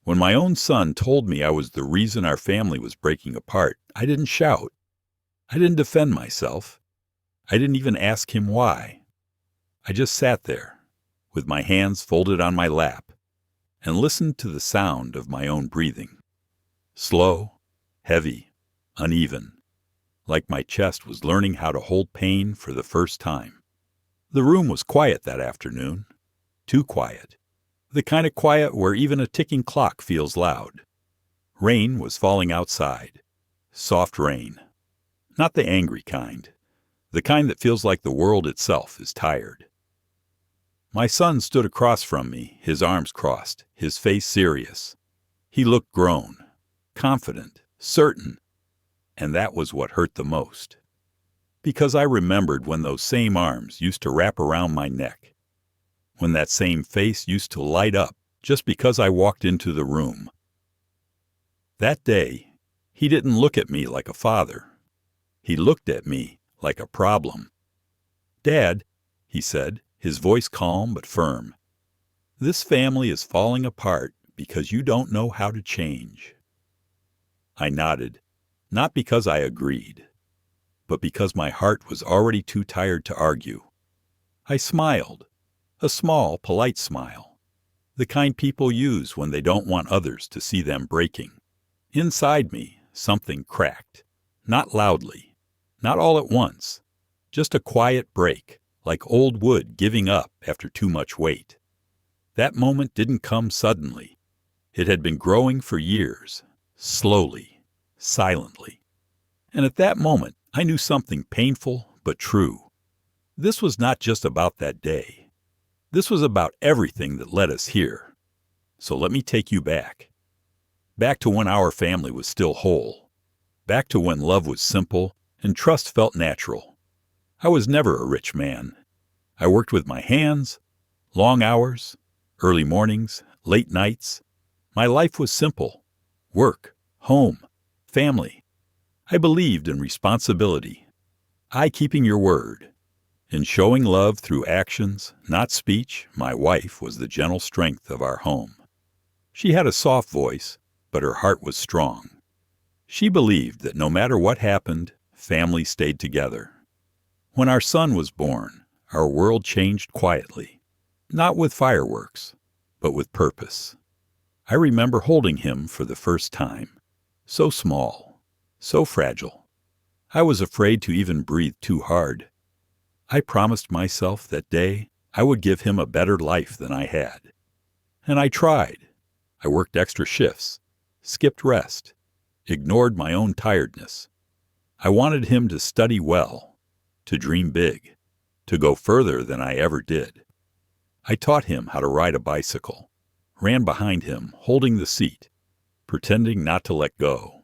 When my own son told me I was the reason our family was breaking apart, I didn't shout. I didn't defend myself. I didn't even ask him why. I just sat there, with my hands folded on my lap, and listened to the sound of my own breathing. Slow, heavy, uneven, like my chest was learning how to hold pain for the first time. The room was quiet that afternoon. Too quiet. The kind of quiet where even a ticking clock feels loud. Rain was falling outside. Soft rain. Not the angry kind. The kind that feels like the world itself is tired. My son stood across from me, his arms crossed, his face serious. He looked grown, confident, certain, and that was what hurt the most. Because I remembered when those same arms used to wrap around my neck, when that same face used to light up just because I walked into the room. That day, he didn't look at me like a father. He looked at me like a problem. "Dad," he said, his voice calm but firm, "this family is falling apart because you don't know how to change." I nodded, not because I agreed, but because my heart was already too tired to argue. I smiled, a small, polite smile, the kind people use when they don't want others to see them breaking. Inside me, something cracked, not loudly, not all at once, just a quiet break, like old wood giving up after too much weight. That moment didn't come suddenly. It had been growing for years, slowly, silently. And at that moment, I knew something painful but true. This was not just about that day. This was about everything that led us here. So let me take you back. Back to when our family was still whole. Back to when love was simple and trust felt natural. I was never a rich man. I worked with my hands, long hours, early mornings, late nights. My life was simple. Work, home, family. I believed in responsibility. I keeping your word. In showing love through actions, not speech, my wife was the gentle strength of our home. She had a soft voice, but her heart was strong. She believed that no matter what happened, families stayed together. When our son was born, our world changed quietly, not with fireworks, but with purpose. I remember holding him for the first time, so small, so fragile. I was afraid to even breathe too hard. I promised myself that day I would give him a better life than I had. And I tried. I worked extra shifts, skipped rest, ignored my own tiredness. I wanted him to study well, to dream big, to go further than I ever did. I taught him how to ride a bicycle, ran behind him, holding the seat, pretending not to let go.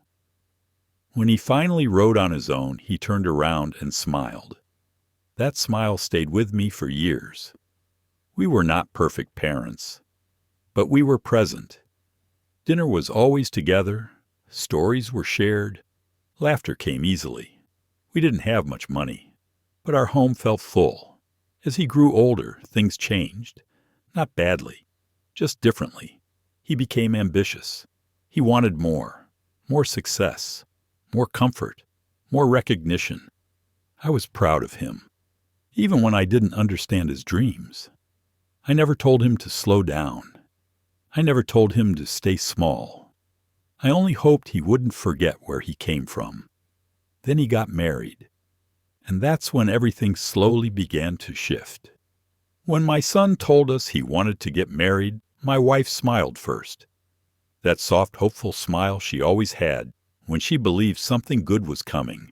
When he finally rode on his own, he turned around and smiled. That smile stayed with me for years. We were not perfect parents, but we were present. Dinner was always together, stories were shared, laughter came easily. We didn't have much money, but our home felt full. As he grew older, things changed. Not badly, just differently. He became ambitious. He wanted more success, more comfort, more recognition. I was proud of him, even when I didn't understand his dreams. I never told him to slow down. I never told him to stay small. I only hoped he wouldn't forget where he came from. Then he got married, and that's when everything slowly began to shift. When my son told us he wanted to get married, my wife smiled first. That soft, hopeful smile she always had when she believed something good was coming.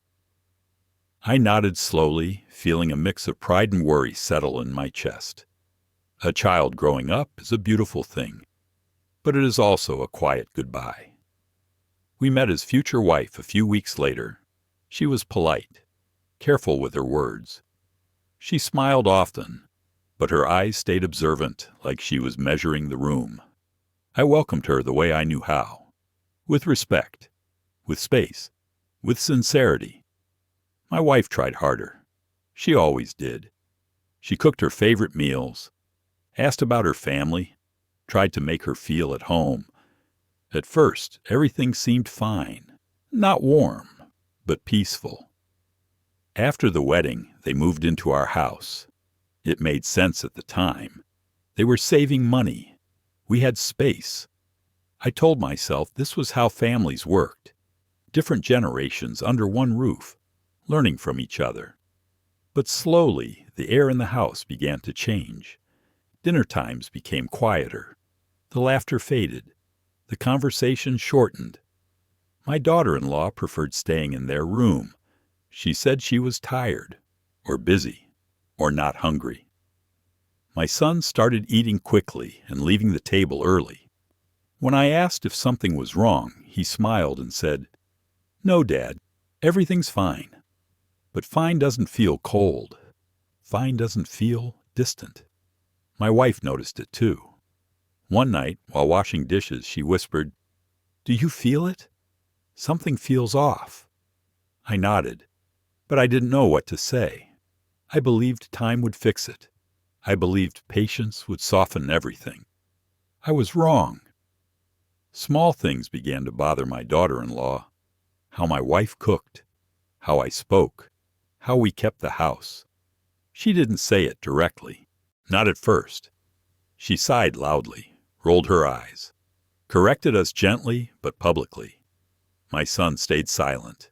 I nodded slowly, feeling a mix of pride and worry settle in my chest. A child growing up is a beautiful thing, but it is also a quiet goodbye. We met his future wife a few weeks later. She was polite, careful with her words. She smiled often, but her eyes stayed observant, like she was measuring the room. I welcomed her the way I knew how, with respect, with space, with sincerity. My wife tried harder. She always did. She cooked her favorite meals, asked about her family, tried to make her feel at home. At first, everything seemed fine. Not warm, but peaceful. After the wedding, they moved into our house. It made sense at the time. They were saving money. We had space. I told myself this was how families worked. Different generations under one roof, learning from each other. But slowly, the air in the house began to change. Dinner times became quieter. The laughter faded. The conversation shortened. My daughter-in-law preferred staying in their room. She said she was tired, or busy, or not hungry. My son started eating quickly and leaving the table early. When I asked if something was wrong, he smiled and said, "No, Dad, everything's fine." But fine doesn't feel cold. Fine doesn't feel distant. My wife noticed it too. One night, while washing dishes, she whispered, "Do you feel it? Something feels off." I nodded, but I didn't know what to say. I believed time would fix it. I believed patience would soften everything. I was wrong. Small things began to bother my daughter-in-law. How my wife cooked, how I spoke, how we kept the house. She didn't say it directly, not at first. She sighed loudly, rolled her eyes, corrected us gently but publicly. My son stayed silent.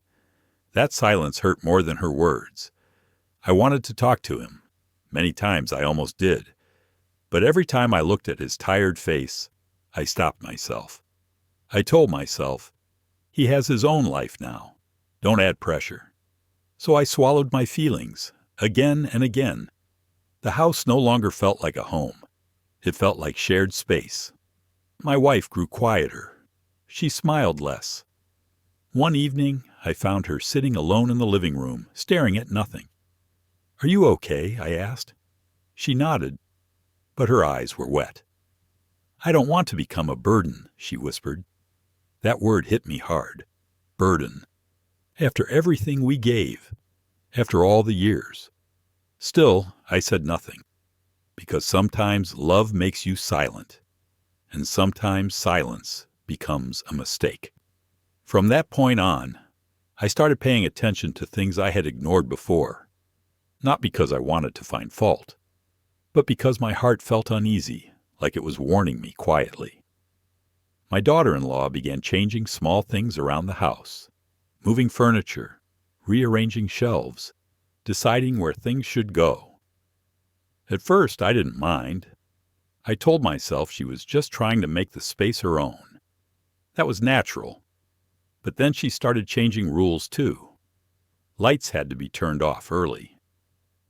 That silence hurt more than her words. I wanted to talk to him. Many times I almost did. But every time I looked at his tired face, I stopped myself. I told myself, he has his own life now. Don't add pressure. So I swallowed my feelings, again and again. The house no longer felt like a home. It felt like shared space. My wife grew quieter. She smiled less. One evening, I found her sitting alone in the living room, staring at nothing. "Are you okay?" I asked. She nodded, but her eyes were wet. "I don't want to become a burden," she whispered. That word hit me hard. Burden. After everything we gave. After all the years. Still, I said nothing. Because sometimes love makes you silent. And sometimes silence becomes a mistake. From that point on, I started paying attention to things I had ignored before. Not because I wanted to find fault, but because my heart felt uneasy, like it was warning me quietly. My daughter-in-law began changing small things around the house, moving furniture, rearranging shelves, deciding where things should go. At first, I didn't mind. I told myself she was just trying to make the space her own. That was natural. But then she started changing rules too. Lights had to be turned off early.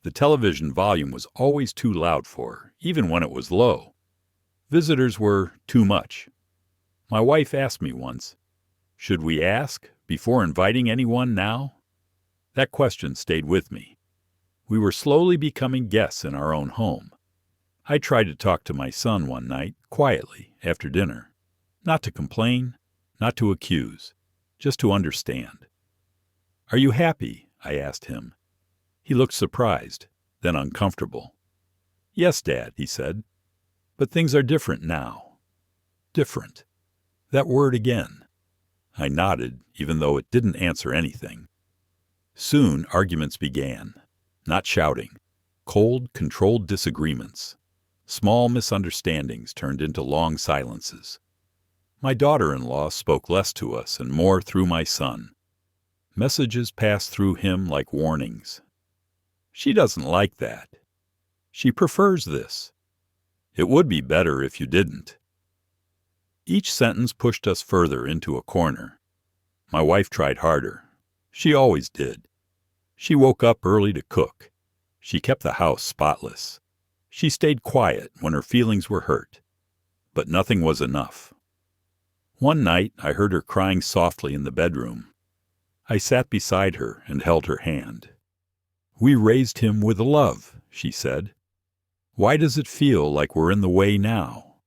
The television volume was always too loud for her, even when it was low. Visitors were too much. My wife asked me once, "Should we ask before inviting anyone now?" That question stayed with me. We were slowly becoming guests in our own home. I tried to talk to my son one night, quietly, after dinner. Not to complain, not to accuse, just to understand. "Are you happy?" I asked him. He looked surprised, then uncomfortable. "Yes, Dad," he said. "But things are different now." Different. That word again. I nodded, even though it didn't answer anything. Soon arguments began. Not shouting. Cold, controlled disagreements. Small misunderstandings turned into long silences. My daughter-in-law spoke less to us and more through my son. Messages passed through him like warnings. "She doesn't like that. She prefers this. It would be better if you didn't." Each sentence pushed us further into a corner. My wife tried harder. She always did. She woke up early to cook. She kept the house spotless. She stayed quiet when her feelings were hurt. But nothing was enough. One night I heard her crying softly in the bedroom. I sat beside her and held her hand. "We raised him with love," she said. "Why does it feel like we're in the way now?"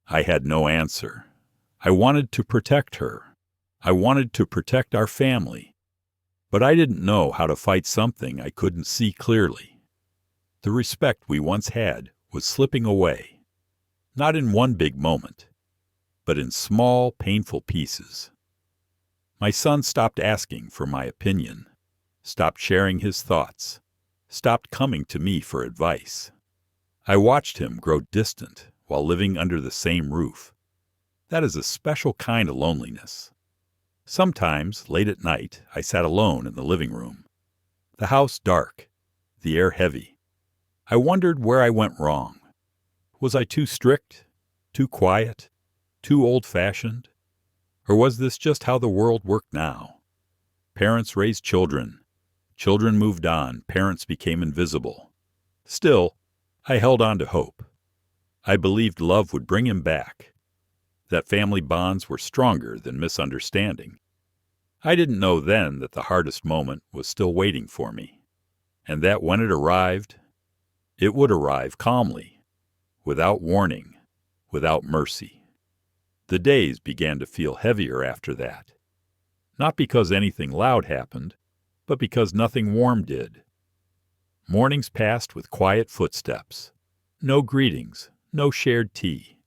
I had no answer. I wanted to protect her. I wanted to protect our family. But I didn't know how to fight something I couldn't see clearly. The respect we once had was slipping away. Not in one big moment. but in small, painful pieces. My son stopped asking for my opinion, stopped sharing his thoughts, stopped coming to me for advice. I watched him grow distant while living under the same roof. That is a special kind of loneliness. Sometimes, late at night, I sat alone in the living room. The house dark, the air heavy. I wondered where I went wrong. Was I too strict, too quiet, too old-fashioned? Or was this just how the world worked now? Parents raised children. Children moved on. Parents became invisible. Still, I held on to hope. I believed love would bring him back, that family bonds were stronger than misunderstanding. I didn't know then that the hardest moment was still waiting for me, and that when it arrived, it would arrive calmly, without warning, without mercy. The days began to feel heavier after that, not because anything loud happened, but because nothing warm did. Mornings passed with quiet footsteps, no greetings, no shared tea.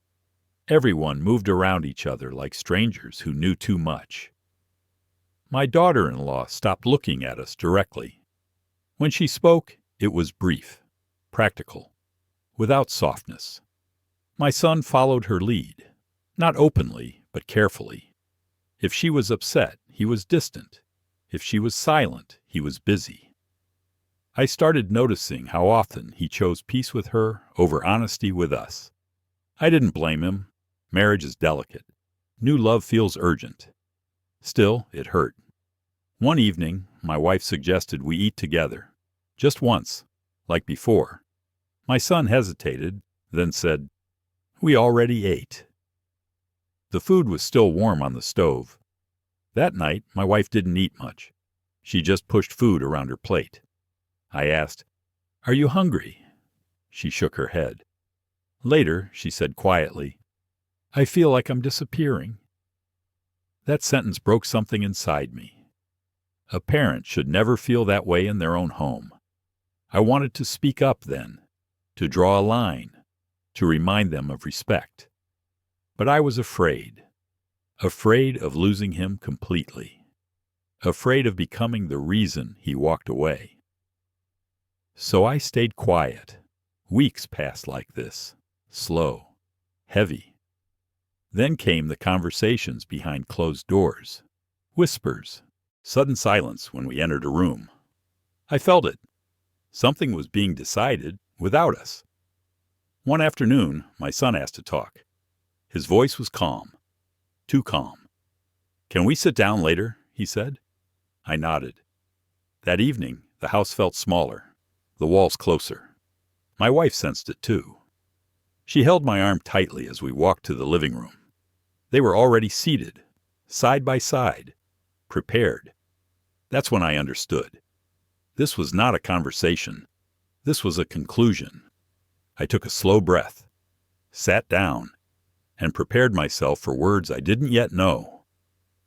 Everyone moved around each other like strangers who knew too much. My daughter-in-law stopped looking at us directly. When she spoke, it was brief, practical, without softness. My son followed her lead, not openly, but carefully. If she was upset, he was distant. If she was silent, he was busy. I started noticing how often he chose peace with her over honesty with us. I didn't blame him. Marriage is delicate. New love feels urgent. Still, it hurt. One evening, my wife suggested we eat together. Just once, like before. My son hesitated, then said, "We already ate." The food was still warm on the stove. That night, my wife didn't eat much. She just pushed food around her plate. I asked, "Are you hungry?" She shook her head. Later, she said quietly, "I feel like I'm disappearing." That sentence broke something inside me. A parent should never feel that way in their own home. I wanted to speak up then, to draw a line, to remind them of respect. But I was afraid of losing him completely, afraid of becoming the reason he walked away. So I stayed quiet. Weeks passed like this, slow, heavy. Then came the conversations behind closed doors, whispers, sudden silence when we entered a room. I felt it. Something was being decided without us. One afternoon, my son asked to talk. His voice was calm, too calm. "Can we sit down later?" he said. I nodded. That evening, the house felt smaller, the walls closer. My wife sensed it too. She held my arm tightly as we walked to the living room. They were already seated, side by side, prepared. That's when I understood. This was not a conversation. This was a conclusion. I took a slow breath, sat down, and prepared myself for words I didn't yet know,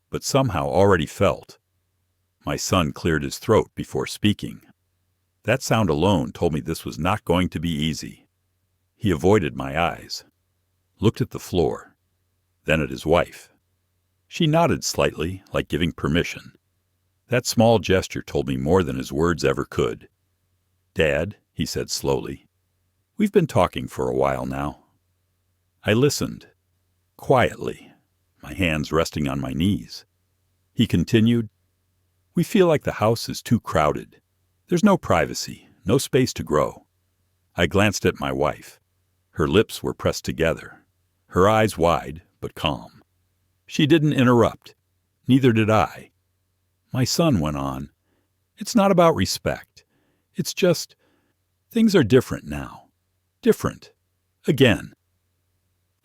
but somehow already felt. My son cleared his throat before speaking. That sound alone told me this was not going to be easy. He avoided my eyes, looked at the floor, then at his wife. She nodded slightly, like giving permission. That small gesture told me more than his words ever could. "Dad," he said slowly, "we've been talking for a while now." I listened, quietly, my hands resting on my knees. He continued, "We feel like the house is too crowded. There's no privacy, no space to grow." I glanced at my wife. Her lips were pressed together, her eyes wide but calm. She didn't interrupt. Neither did I. My son went on, "It's not about respect. It's just, things are different now. Different. Again."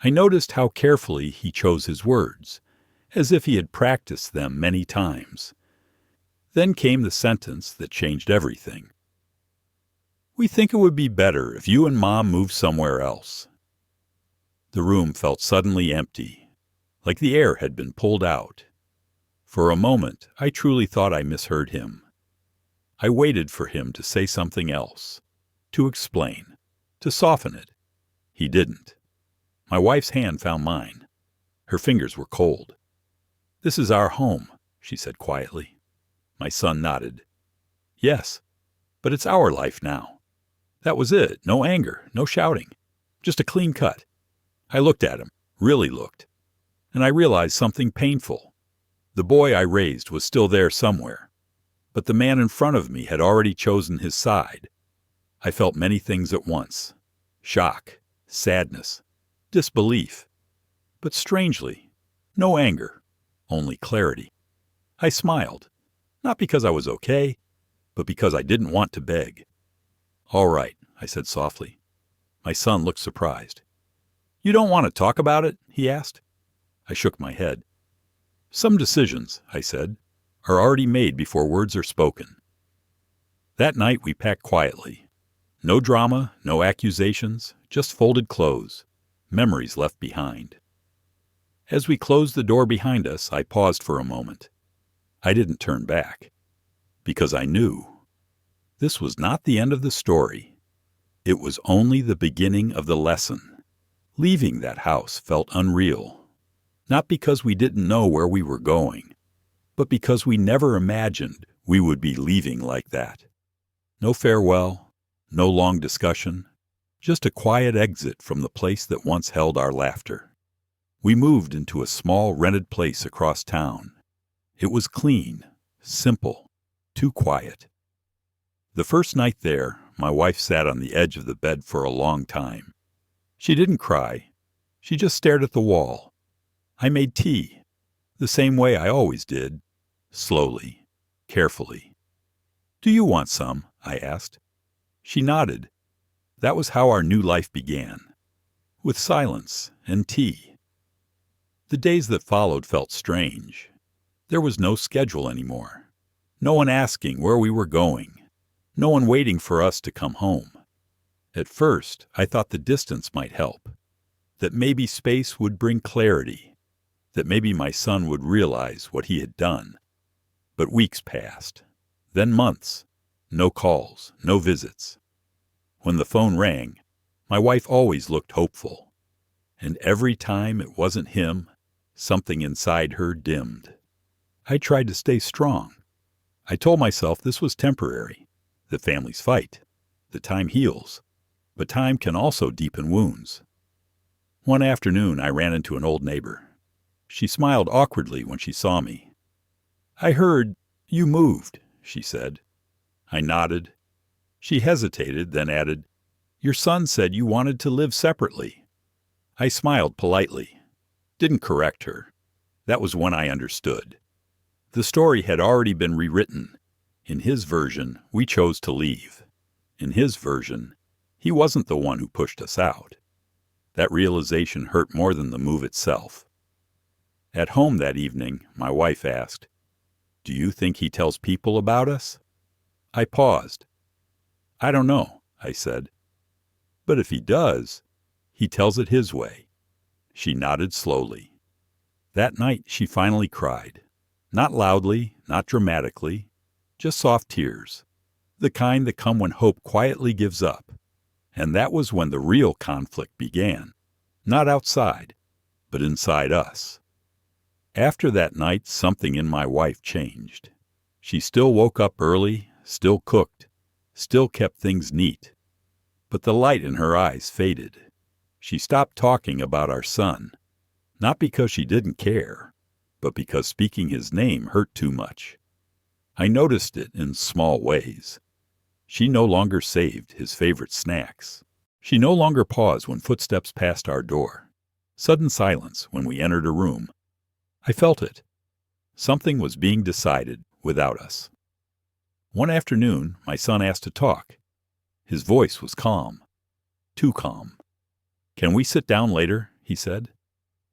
I noticed how carefully he chose his words, as if he had practiced them many times. Then came the sentence that changed everything. "We think it would be better if you and Mom moved somewhere else." The room felt suddenly empty, like the air had been pulled out. For a moment, I truly thought I misheard him. I waited for him to say something else, to explain, to soften it. He didn't. My wife's hand found mine. Her fingers were cold. "This is our home," she said quietly. My son nodded. "Yes, but it's our life now." That was it. No anger, no shouting. Just a clean cut. I looked at him, really looked, and I realized something painful. The boy I raised was still there somewhere, but the man in front of me had already chosen his side. I felt many things at once: shock, sadness, disbelief. But strangely, no anger, only clarity. I smiled, not because I was okay, but because I didn't want to beg. "All right," I said softly. My son looked surprised. "You don't want to talk about it?" he asked. I shook my head. "Some decisions," I said, "are already made before words are spoken." That night we packed quietly. No drama, no accusations, just folded clothes, memories left behind. As we closed the door behind us, I paused for a moment. I didn't turn back, because I knew this was not the end of the story. It was only the beginning of the lesson. Leaving that house felt unreal, not because we didn't know where we were going, but because we never imagined we would be leaving like that. No farewell, no long discussion, just a quiet exit from the place that once held our laughter. We moved into a small rented place across town. It was clean, simple, too quiet. The first night there, my wife sat on the edge of the bed for a long time. She didn't cry. She just stared at the wall. I made tea, the same way I always did, slowly, carefully. "Do you want some?" I asked. She nodded. That was how our new life began, with silence and tea. The days that followed felt strange. There was no schedule anymore. No one asking where we were going. No one waiting for us to come home. At first, I thought the distance might help, that maybe space would bring clarity, that maybe my son would realize what he had done. But weeks passed, then months, no calls, no visits. When the phone rang, my wife always looked hopeful, and every time it wasn't him, something inside her dimmed. I tried to stay strong. I told myself this was temporary, that families fight, that time heals, but time can also deepen wounds. One afternoon I ran into an old neighbor. She smiled awkwardly when she saw me. "I heard you moved," she said. I nodded. She hesitated, then added, "Your son said you wanted to live separately." I smiled politely. Didn't correct her. That was when I understood. The story had already been rewritten. In his version, we chose to leave. In his version, he wasn't the one who pushed us out. That realization hurt more than the move itself. At home that evening, my wife asked, "Do you think he tells people about us?" I paused. "I don't know," I said. "But if he does, he tells it his way." She nodded slowly. That night she finally cried. Not loudly, not dramatically, just soft tears, the kind that come when hope quietly gives up. And that was when the real conflict began, not outside, but inside us. After that night, something in my wife changed. She still woke up early, still cooked, still kept things neat. But the light in her eyes faded. She stopped talking about our son, not because she didn't care, but because speaking his name hurt too much. I noticed it in small ways. She no longer saved his favorite snacks. She no longer paused when footsteps passed our door. Sudden silence when we entered a room. I felt it. Something was being decided without us. One afternoon, my son asked to talk. His voice was calm, too calm. "Can we sit down later?" he said.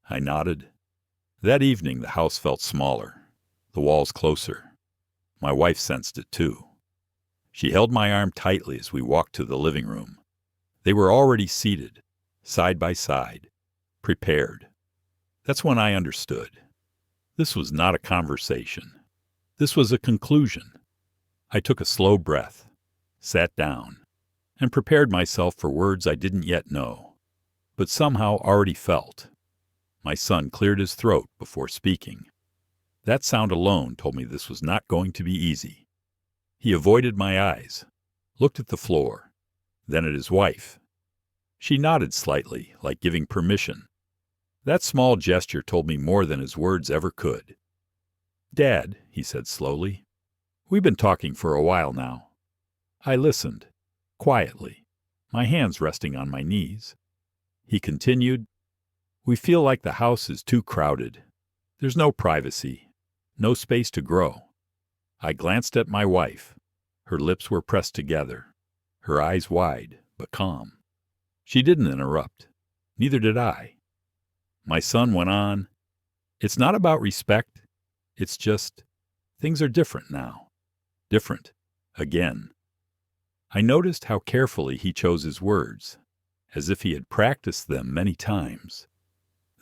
I nodded. That evening the house felt smaller, the walls closer. My wife sensed it too. She held my arm tightly as we walked to the living room. They were already seated, side by side, prepared. That's when I understood. This was not a conversation. This was a conclusion. I took a slow breath, sat down, and prepared myself for words I didn't yet know, but somehow already felt. My son cleared his throat before speaking. That sound alone told me this was not going to be easy. He avoided my eyes, looked at the floor, then at his wife. She nodded slightly, like giving permission. That small gesture told me more than his words ever could. "Dad," he said slowly, "we've been talking for a while now." I listened, quietly, my hands resting on my knees. He continued, "We feel like the house is too crowded. There's no privacy, no space to grow." I glanced at my wife. Her lips were pressed together, her eyes wide but calm. She didn't interrupt. Neither did I. My son went on, "It's not about respect. It's just, things are different now. Different. Again." I noticed how carefully he chose his words, as if he had practiced them many times.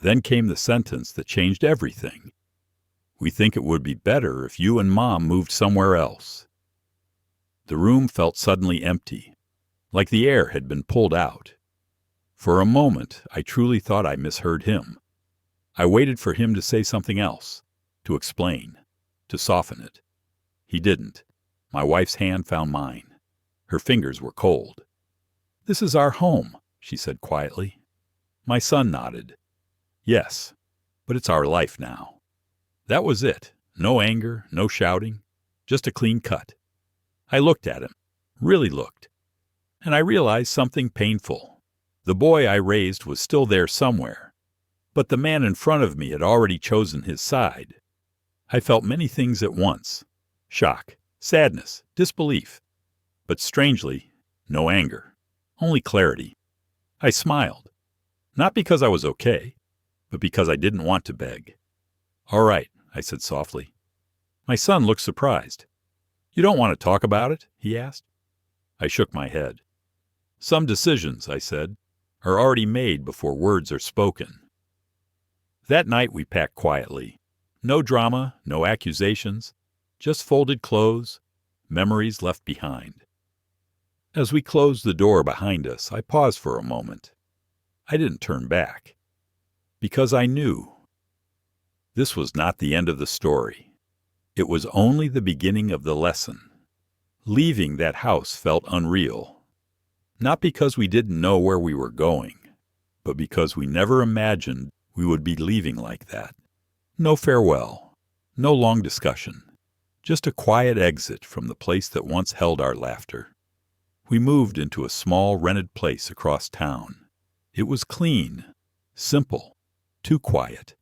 Then came the sentence that changed everything. "We think it would be better if you and Mom moved somewhere else." The room felt suddenly empty, like the air had been pulled out. For a moment, I truly thought I misheard him. I waited for him to say something else, to explain, to soften it. He didn't. My wife's hand found mine. Her fingers were cold. "This is our home," she said quietly. My son nodded. "Yes, but it's our life now." That was it. No anger, no shouting, just a clean cut. I looked at him, really looked, and I realized something painful. The boy I raised was still there somewhere, but the man in front of me had already chosen his side. I felt many things at once: shock, sadness, disbelief. But strangely, no anger, only clarity. I smiled, not because I was okay, but because I didn't want to beg. "All right," I said softly. My son looked surprised. "You don't want to talk about it?" he asked. I shook my head. "Some decisions," I said, "are already made before words are spoken." That night we packed quietly. No drama, no accusations, just folded clothes, memories left behind. As we closed the door behind us, I paused for a moment. I didn't turn back, because I knew this was not the end of the story. It was only the beginning of the lesson. Leaving that house felt unreal, not because we didn't know where we were going, but because we never imagined we would be leaving like that. No farewell, no long discussion, just a quiet exit from the place that once held our laughter. We moved into a small rented place across town. It was clean, simple, too quiet.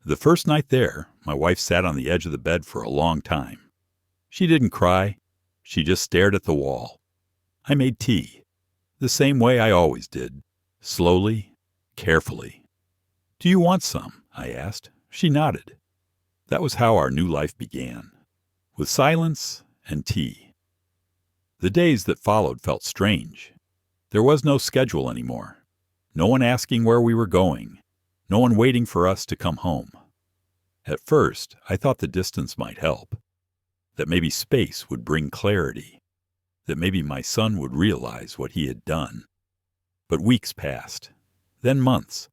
The first night there, my wife sat on the edge of the bed for a long time. She didn't cry. She just stared at the wall. I made tea, the same way I always did, slowly, carefully. "Do you want some?" I asked. She nodded. That was how our new life began, with silence and tea. The days that followed felt strange. There was no schedule anymore. No one asking where we were going. No one waiting for us to come home. At first, I thought the distance might help, that maybe space would bring clarity, that maybe my son would realize what he had done. But weeks passed, then months.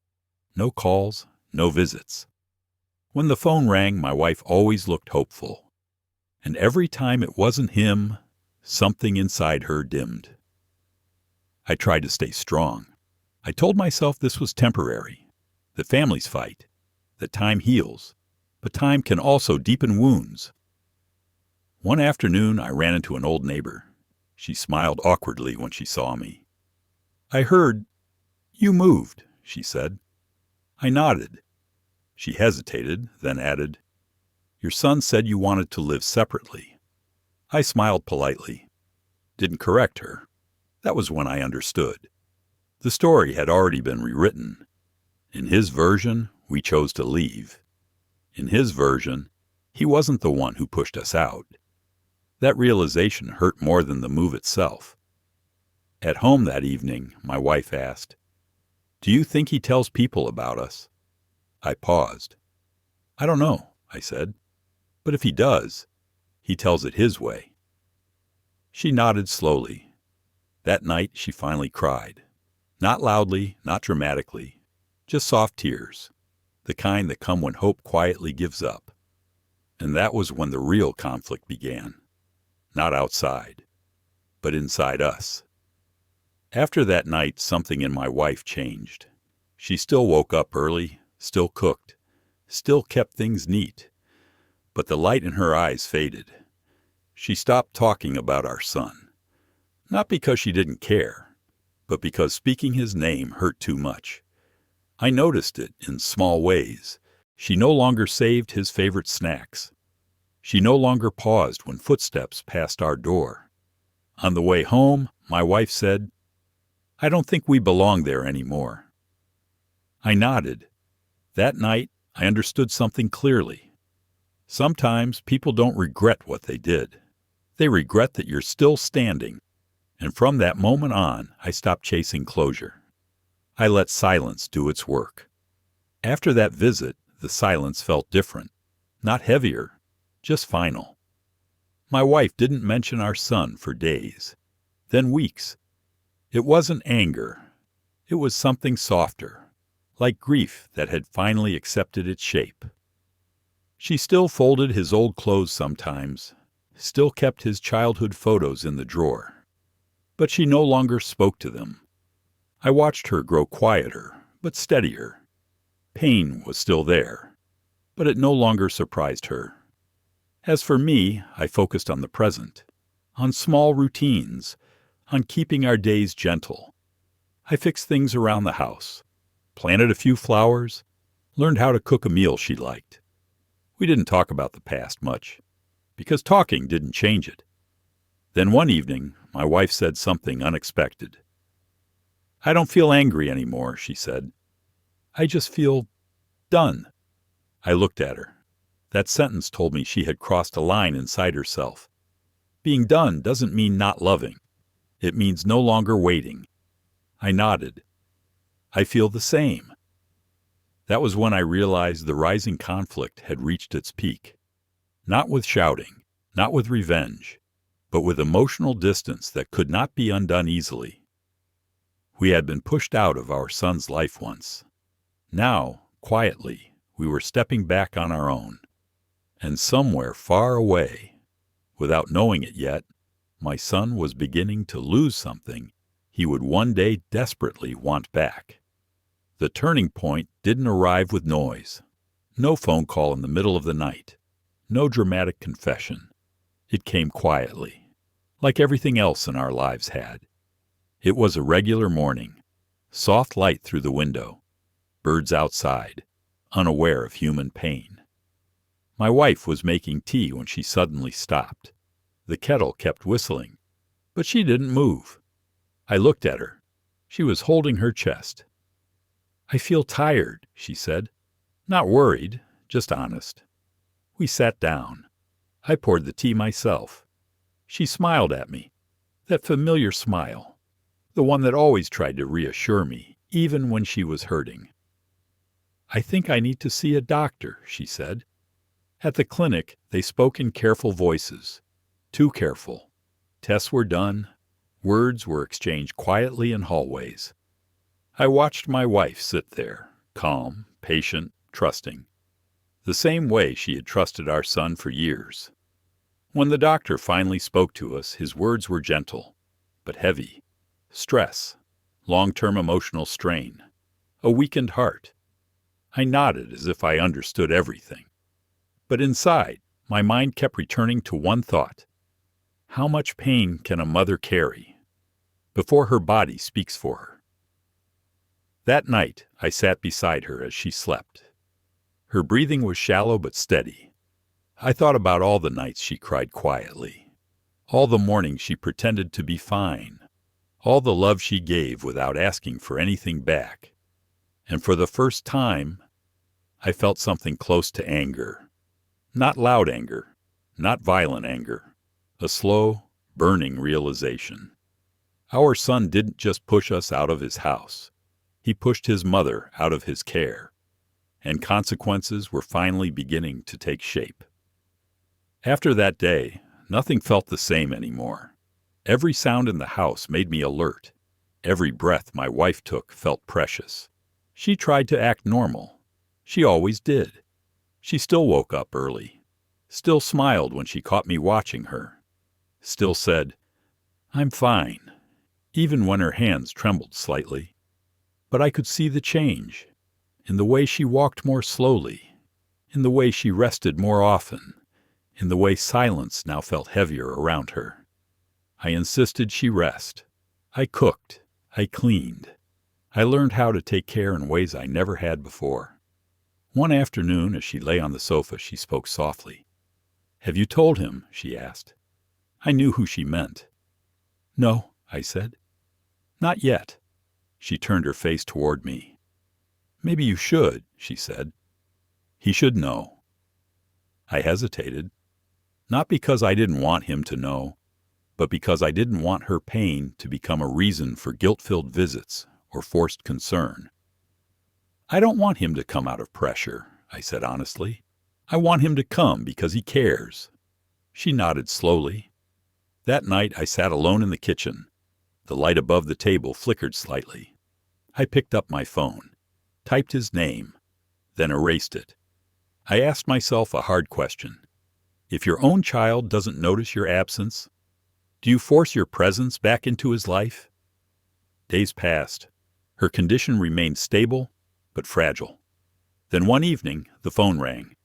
No calls, no visits. When the phone rang, my wife always looked hopeful. And every time it wasn't him, something inside her dimmed. I tried to stay strong. I told myself this was temporary, that families fight, that time heals, but time can also deepen wounds. One afternoon, I ran into an old neighbor. She smiled awkwardly when she saw me. "I heard you moved," she said. I nodded. She hesitated, then added, "Your son said you wanted to live separately." I smiled politely. Didn't correct her. That was when I understood. The story had already been rewritten. In his version, we chose to leave. In his version, he wasn't the one who pushed us out. That realization hurt more than the move itself. At home that evening, my wife asked, "Do you think he tells people about us?" I paused. "I don't know," I said. "But if he does, he tells it his way." She nodded slowly. That night, she finally cried. Not loudly, not dramatically, just soft tears. the kind that come when hope quietly gives up. And that was when the real conflict began. Not outside, but inside us. After that night, something in my wife changed. She still woke up early, still cooked, still kept things neat. But the light in her eyes faded. She stopped talking about our son. Not because she didn't care, but because speaking his name hurt too much. I noticed it in small ways. She no longer saved his favorite snacks. She no longer paused when footsteps passed our door. On the way home, my wife said, "I don't think we belong there anymore." I nodded. That night, I understood something clearly. Sometimes people don't regret what they did. They regret that you're still standing. And from that moment on, I stopped chasing closure. I let silence do its work. After that visit, the silence felt different. Not heavier, just final. My wife didn't mention our son for days, then weeks. It wasn't anger. It was something softer, like grief that had finally accepted its shape. She still folded his old clothes sometimes, still kept his childhood photos in the drawer. But she no longer spoke to them. I watched her grow quieter, but steadier. Pain was still there, but it no longer surprised her. As for me, I focused on the present, on small routines, on keeping our days gentle. I fixed things around the house, planted a few flowers, learned how to cook a meal she liked. We didn't talk about the past much, because talking didn't change it. Then one evening, my wife said something unexpected. "I don't feel angry anymore," she said. "I just feel done." I looked at her. That sentence told me she had crossed a line inside herself. Being done doesn't mean not loving. It means no longer waiting. I nodded. "I feel the same." That was when I realized the rising conflict had reached its peak. Not with shouting, not with revenge, but with emotional distance that could not be undone easily. We had been pushed out of our son's life once. Now, quietly, we were stepping back on our own. And somewhere far away, without knowing it yet, my son was beginning to lose something he would one day desperately want back. The turning point didn't arrive with noise. No phone call in the middle of the night. No dramatic confession. It came quietly, like everything else in our lives had. It was a regular morning. Soft light through the window. Birds outside, unaware of human pain. My wife was making tea when she suddenly stopped. The kettle kept whistling, but she didn't move. I looked at her. She was holding her chest. "I feel tired," she said. Not worried, just honest. We sat down. I poured the tea myself. She smiled at me. That familiar smile. The one that always tried to reassure me, even when she was hurting. "I think I need to see a doctor," she said. At the clinic, they spoke in careful voices. Too careful. Tests were done. Words were exchanged quietly in hallways. I watched my wife sit there, calm, patient, trusting. The same way she had trusted our son for years. When the doctor finally spoke to us, his words were gentle, but heavy. Stress, long-term emotional strain, a weakened heart. I nodded as if I understood everything. But inside, my mind kept returning to one thought. How much pain can a mother carry before her body speaks for her? That night, I sat beside her as she slept. Her breathing was shallow but steady. I thought about all the nights she cried quietly, all the mornings she pretended to be fine, all the love she gave without asking for anything back. And for the first time, I felt something close to anger. Not loud anger, not violent anger, a slow, burning realization. Our son didn't just push us out of his house. He pushed his mother out of his care, and consequences were finally beginning to take shape. After that day, nothing felt the same anymore. Every sound in the house made me alert. Every breath my wife took felt precious. She tried to act normal. She always did. She still woke up early, still smiled when she caught me watching her, still said, "I'm fine," even when her hands trembled slightly. But I could see the change, in the way she walked more slowly, in the way she rested more often, in the way silence now felt heavier around her. I insisted she rest. I cooked. I cleaned. I learned how to take care in ways I never had before. One afternoon, as she lay on the sofa, she spoke softly. "Have you told him?" she asked. I knew who she meant. "No," I said. "Not yet." She turned her face toward me. "Maybe you should," she said. "He should know." I hesitated, not because I didn't want him to know, but because I didn't want her pain to become a reason for guilt-filled visits or forced concern. "I don't want him to come out of pressure," I said honestly. "I want him to come because he cares." She nodded slowly. That night I sat alone in the kitchen. The light above the table flickered slightly. I picked up my phone, typed his name, then erased it. I asked myself a hard question. If your own child doesn't notice your absence, do you force your presence back into his life? Days passed. Her condition remained stable, but fragile. Then one evening, the phone rang.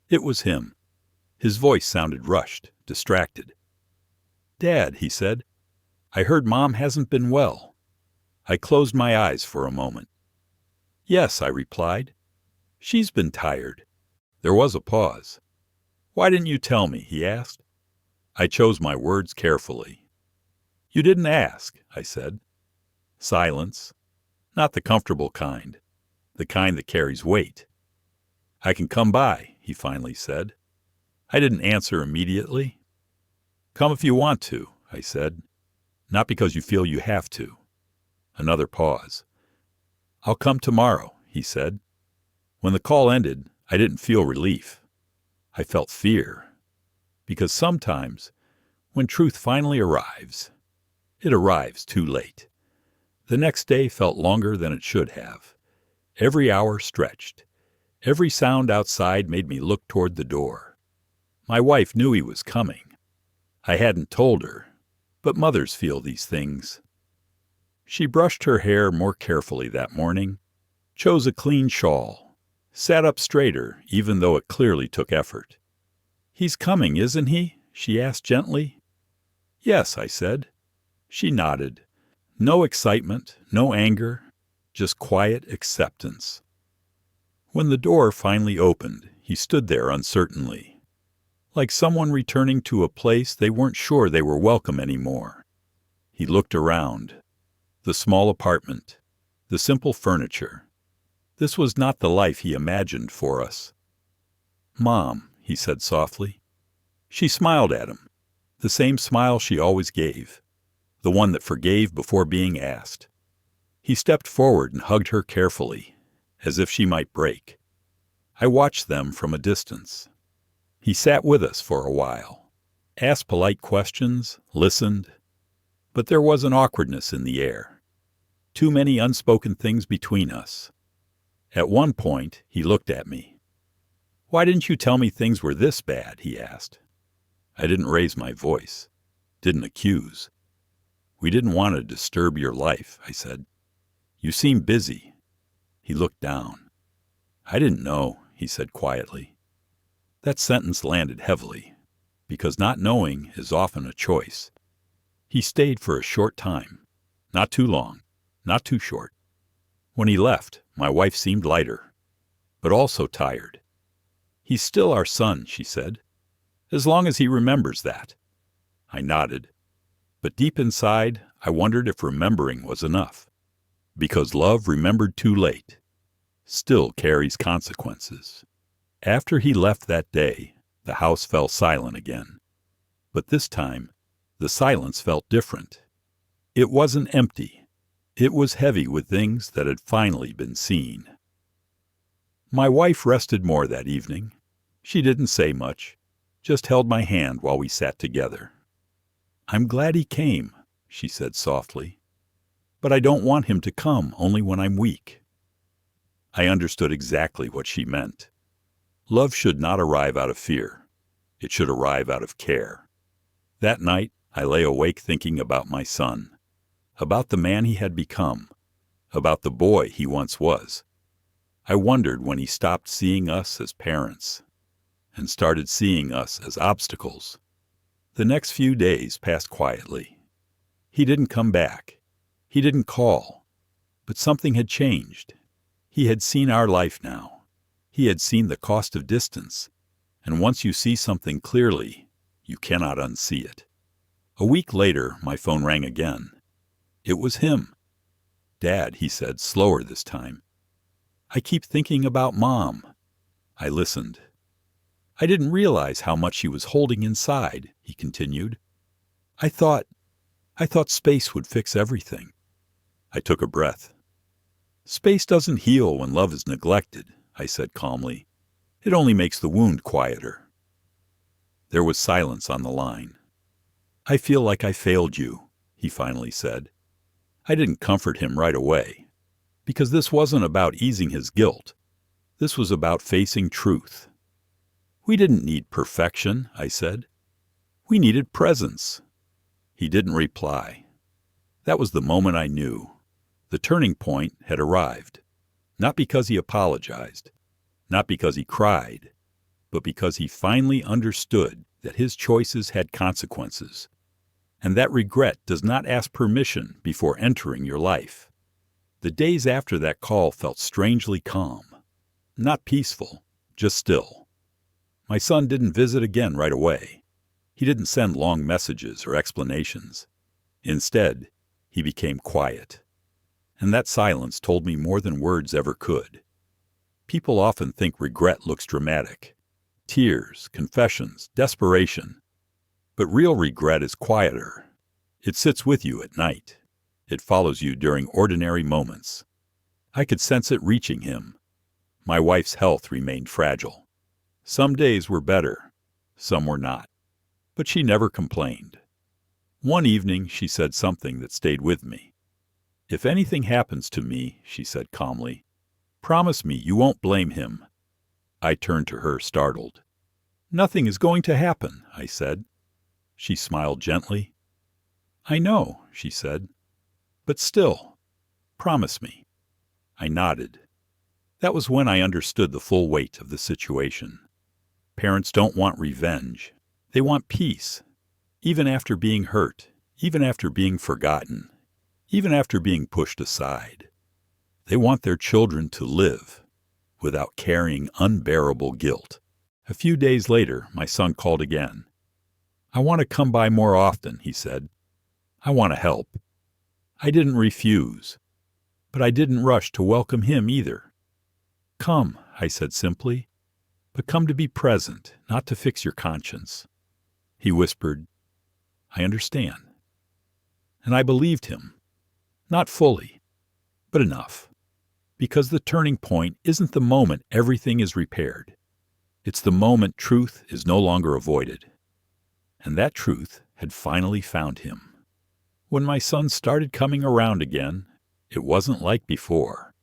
It was him. His voice sounded rushed, distracted. "Dad," he said, "I heard Mom hasn't been well." I closed my eyes for a moment. "Yes," I replied. "She's been tired." There was a pause. "Why didn't you tell me?" he asked. I chose my words carefully. "You didn't ask," I said. Silence. Not the comfortable kind. The kind that carries weight. "I can come by," he finally said. I didn't answer immediately. "Come if you want to," I said. "Not because you feel you have to." Another pause. "I'll come tomorrow," he said. When the call ended, I didn't feel relief. I felt fear. Because sometimes, when truth finally arrives, it arrives too late. The next day felt longer than it should have. Every hour stretched. Every sound outside made me look toward the door. My wife knew he was coming. I hadn't told her, but mothers feel these things. She brushed her hair more carefully that morning, chose a clean shawl, sat up straighter even though it clearly took effort. "He's coming, isn't he?" she asked gently. "Yes," I said. She nodded. No excitement, no anger, just quiet acceptance. When the door finally opened, he stood there uncertainly, like someone returning to a place they weren't sure they were welcome anymore. He looked around. The small apartment, the simple furniture. This was not the life he imagined for us. "Mom," he said softly. She smiled at him, the same smile she always gave, the one that forgave before being asked. He stepped forward and hugged her carefully, as if she might break. I watched them from a distance. He sat with us for a while, asked polite questions, listened, but there was an awkwardness in the air. Too many unspoken things between us. At one point, he looked at me. "Why didn't you tell me things were this bad?" he asked. I didn't raise my voice, didn't accuse. "We didn't want to disturb your life," I said. "You seem busy." He looked down. "I didn't know," he said quietly. That sentence landed heavily, because not knowing is often a choice. He stayed for a short time, not too long, not too short. When he left, my wife seemed lighter, but also tired. "He's still our son," she said, "as long as he remembers that." I nodded, but deep inside, I wondered if remembering was enough, because love remembered too late still carries consequences. After he left that day, the house fell silent again. But this time, the silence felt different. It wasn't empty. It was heavy with things that had finally been seen. My wife rested more that evening. She didn't say much, just held my hand while we sat together. "I'm glad he came," she said softly. "But I don't want him to come only when I'm weak." I understood exactly what she meant. Love should not arrive out of fear. It should arrive out of care. That night, I lay awake thinking about my son, about the man he had become, about the boy he once was. I wondered when he stopped seeing us as parents and started seeing us as obstacles. The next few days passed quietly. He didn't come back. He didn't call. But something had changed. He had seen our life now. He had seen the cost of distance. And once you see something clearly, you cannot unsee it. A week later, my phone rang again. It was him. "Dad," he said, slower this time. "I keep thinking about Mom." I listened. "I didn't realize how much she was holding inside," he continued. I thought space would fix everything." I took a breath. "Space doesn't heal when love is neglected," I said calmly. "It only makes the wound quieter." There was silence on the line. "I feel like I failed you," he finally said. I didn't comfort him right away, because this wasn't about easing his guilt. This was about facing truth. "We didn't need perfection," I said. "We needed presence." He didn't reply. That was the moment I knew. The turning point had arrived. Not because he apologized, not because he cried, but because he finally understood that his choices had consequences, and that regret does not ask permission before entering your life. The days after that call felt strangely calm. Not peaceful, just still. My son didn't visit again right away. He didn't send long messages or explanations. Instead, he became quiet. And that silence told me more than words ever could. People often think regret looks dramatic. Tears, confessions, desperation. But real regret is quieter. It sits with you at night. It follows you during ordinary moments. I could sense it reaching him. My wife's health remained fragile. Some days were better, some were not. But she never complained. One evening she said something that stayed with me. "If anything happens to me," she said calmly, "promise me you won't blame him." I turned to her, startled. "Nothing is going to happen," I said. She smiled gently. "I know," she said. "But still, promise me." I nodded. That was when I understood the full weight of the situation. Parents don't want revenge. They want peace. Even after being hurt, even after being forgotten, even after being pushed aside. They want their children to live without carrying unbearable guilt. A few days later, my son called again. "I want to come by more often," he said. "I want to help." I didn't refuse, but I didn't rush to welcome him either. "Come," I said simply, "but come to be present, not to fix your conscience." He whispered, "I understand." And I believed him. Not fully, but enough. Because the turning point isn't the moment everything is repaired. It's the moment truth is no longer avoided. And that truth had finally found him. When my son started coming around again, it wasn't like before.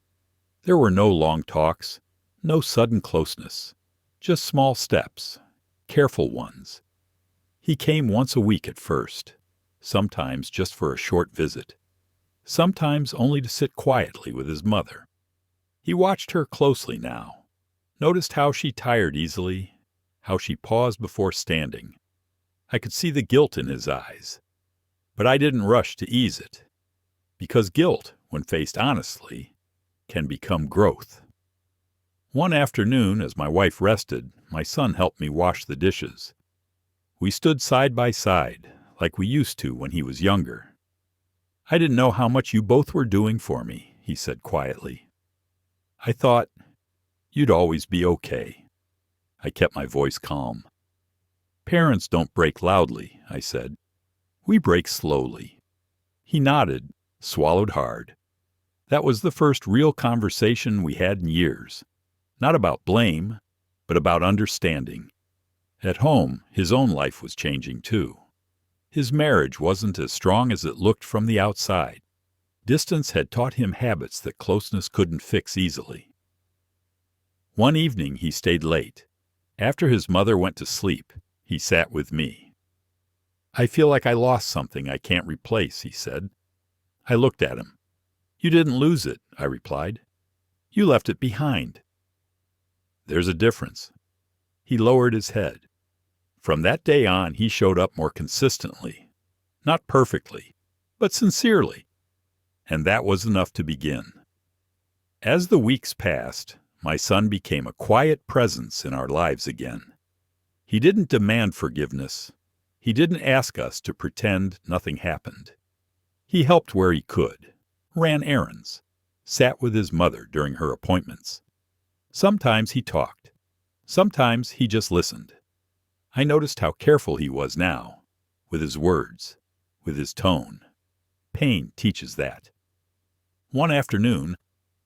There were no long talks, no sudden closeness, just small steps, careful ones. He came once a week at first, sometimes just for a short visit, sometimes only to sit quietly with his mother. He watched her closely now, noticed how she tired easily, how she paused before standing. I could see the guilt in his eyes, but I didn't rush to ease it, because guilt, when faced honestly, can become growth. One afternoon, as my wife rested, my son helped me wash the dishes. We stood side by side, like we used to when he was younger. "I didn't know how much you both were doing for me," he said quietly. "I thought you'd always be okay." I kept my voice calm. "Parents don't break loudly," I said. "We break slowly." He nodded, swallowed hard. That was the first real conversation we had in years. Not about blame, but about understanding. At home, his own life was changing too. His marriage wasn't as strong as it looked from the outside. Distance had taught him habits that closeness couldn't fix easily. One evening he stayed late. After his mother went to sleep, he sat with me. "I feel like I lost something I can't replace," he said. I looked at him. "You didn't lose it," I replied. "You left it behind." "There's a difference." He lowered his head. From that day on, he showed up more consistently. Not perfectly, but sincerely. And that was enough to begin. As the weeks passed, my son became a quiet presence in our lives again. He didn't demand forgiveness. He didn't ask us to pretend nothing happened. He helped where he could, ran errands, sat with his mother during her appointments. Sometimes he talked. Sometimes he just listened. I noticed how careful he was now, with his words, with his tone. Pain teaches that. One afternoon,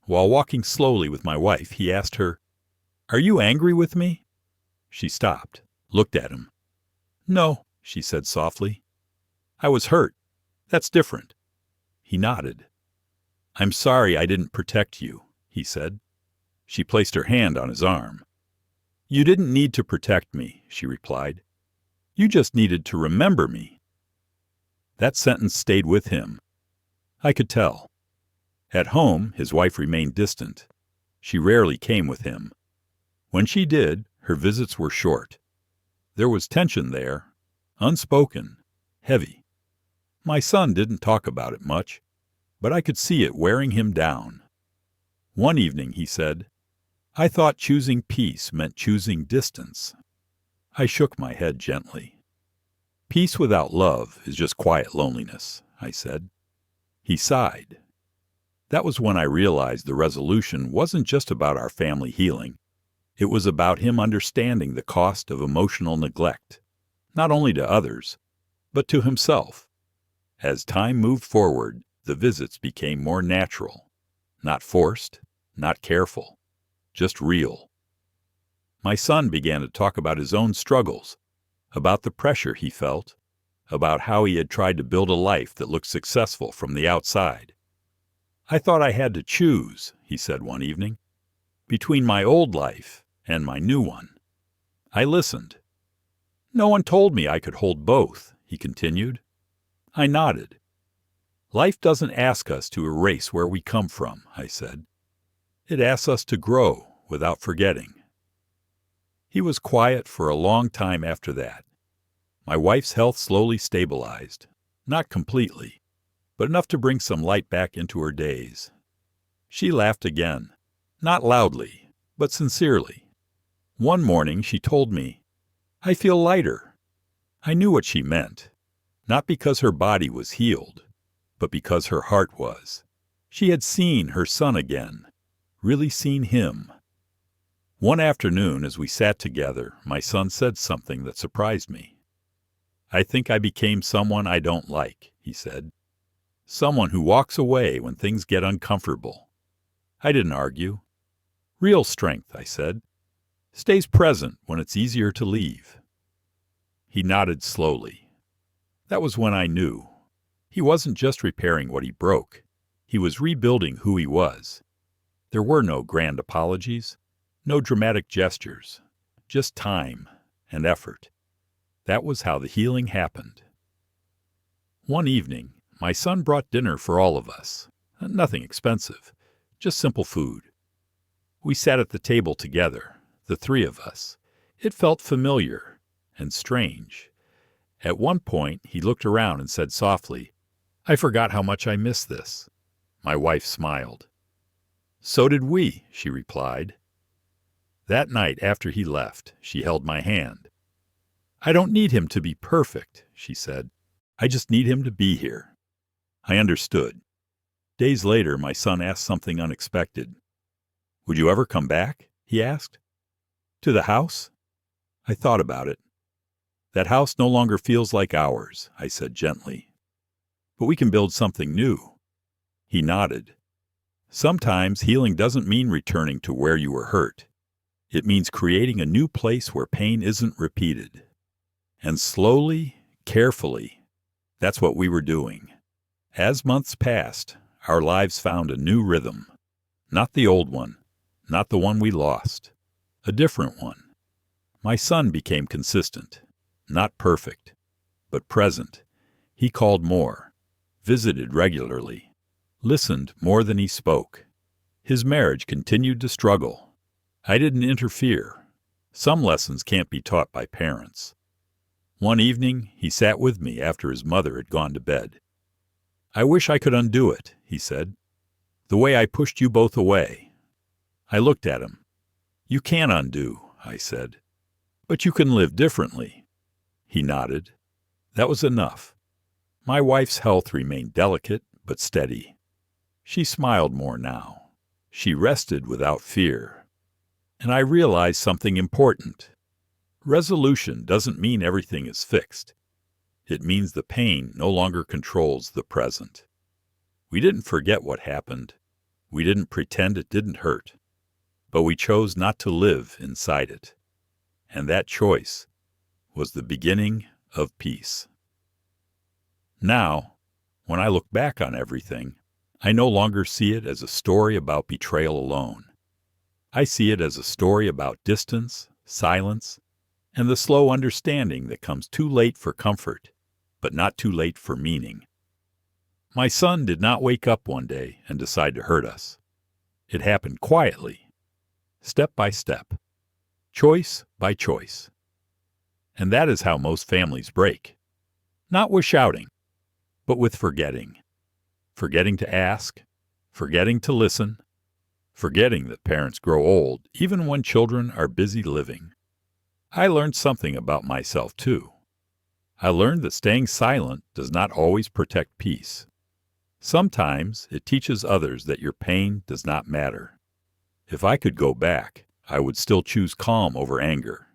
while walking slowly with my wife, he asked her, "Are you angry with me?" She stopped, looked at him. "No," she said softly. "I was hurt. That's different." He nodded. "I'm sorry I didn't protect you," he said. She placed her hand on his arm. "You didn't need to protect me," she replied. "You just needed to remember me." That sentence stayed with him. I could tell. At home, his wife remained distant. She rarely came with him. When she did, her visits were short. There was tension there, unspoken, heavy. My son didn't talk about it much, but I could see it wearing him down. One evening he said, "I thought choosing peace meant choosing distance." I shook my head gently. "Peace without love is just quiet loneliness," I said. He sighed. That was when I realized the resolution wasn't just about our family healing. It was about him understanding the cost of emotional neglect, not only to others, but to himself. As time moved forward, the visits became more natural, not forced, not careful, just real. My son began to talk about his own struggles, about the pressure he felt, about how he had tried to build a life that looked successful from the outside. "I thought I had to choose," he said one evening, "between my old life and my new one." I listened. "No one told me I could hold both," he continued. I nodded. "Life doesn't ask us to erase where we come from," I said. "It asks us to grow without forgetting." He was quiet for a long time after that. My wife's health slowly stabilized, not completely, but enough to bring some light back into her days. She laughed again, not loudly, but sincerely. One morning she told me, "I feel lighter." I knew what she meant, not because her body was healed, but because her heart was. She had seen her son again, really seen him. One afternoon, as we sat together, my son said something that surprised me. "I think I became someone I don't like," he said. "Someone who walks away when things get uncomfortable." I didn't argue. "Real strength," I said, "stays present when it's easier to leave." He nodded slowly. That was when I knew. He wasn't just repairing what he broke. He was rebuilding who he was. There were no grand apologies, no dramatic gestures, just time and effort. That was how the healing happened. One evening, my son brought dinner for all of us. Nothing expensive, just simple food. We sat at the table together, the three of us. It felt familiar and strange. At one point, he looked around and said softly, "I forgot how much I missed this." My wife smiled. "So did we," she replied. That night after he left, she held my hand. "I don't need him to be perfect," she said. "I just need him to be here." I understood. Days later, my son asked something unexpected. "Would you ever come back?" he asked. "To the house?" I thought about it. "That house no longer feels like ours," I said gently. "But we can build something new." He nodded. Sometimes healing doesn't mean returning to where you were hurt. It means creating a new place where pain isn't repeated. And slowly, carefully, that's what we were doing. As months passed, our lives found a new rhythm. Not the old one, not the one we lost, a different one. My son became consistent, not perfect, but present. He called more, visited regularly, listened more than he spoke. His marriage continued to struggle. I didn't interfere. Some lessons can't be taught by parents. One evening, he sat with me after his mother had gone to bed. "I wish I could undo it," he said, "the way I pushed you both away." I looked at him. "You can undo," I said, "but you can live differently." He nodded. That was enough. My wife's health remained delicate but steady. She smiled more now. She rested without fear. And I realized something important. Resolution doesn't mean everything is fixed. It means the pain no longer controls the present. We didn't forget what happened. We didn't pretend it didn't hurt. But we chose not to live inside it. And that choice was the beginning of peace. Now, when I look back on everything, I no longer see it as a story about betrayal alone. I see it as a story about distance, silence, and the slow understanding that comes too late for comfort, but not too late for meaning. My son did not wake up one day and decide to hurt us. It happened quietly, step by step, choice by choice. And that is how most families break. Not with shouting, but with forgetting. Forgetting to ask, forgetting to listen, forgetting that parents grow old even when children are busy living. I learned something about myself, too. I learned that staying silent does not always protect peace. Sometimes it teaches others that your pain does not matter. If I could go back, I would still choose calm over anger.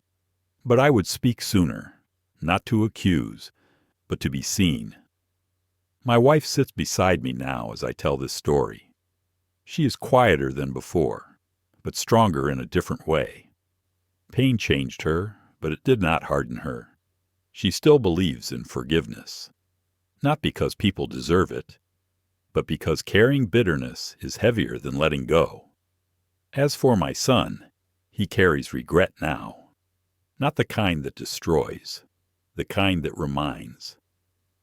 But I would speak sooner, not to accuse, but to be seen. My wife sits beside me now as I tell this story. She is quieter than before, but stronger in a different way. Pain changed her, but it did not harden her. She still believes in forgiveness, not because people deserve it, but because carrying bitterness is heavier than letting go. As for my son, he carries regret now, not the kind that destroys, the kind that reminds.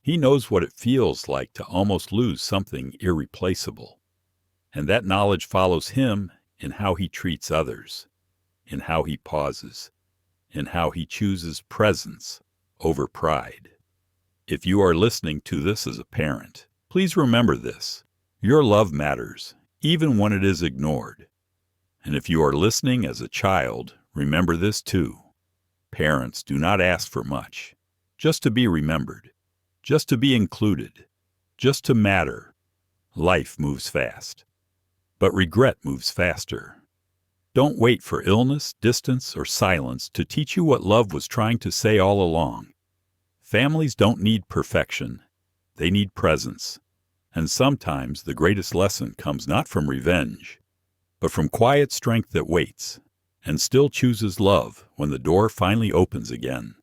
He knows what it feels like to almost lose something irreplaceable, and that knowledge follows him in how he treats others, in how he pauses, in how he chooses presence over pride. If you are listening to this as a parent, please remember this. Your love matters, even when it is ignored. And if you are listening as a child, remember this too. Parents do not ask for much, just to be remembered, just to be included, just to matter. Life moves fast, but regret moves faster. Don't wait for illness, distance, or silence to teach you what love was trying to say all along. Families don't need perfection. They need presence. And sometimes the greatest lesson comes not from revenge, but from quiet strength that waits and still chooses love when the door finally opens again.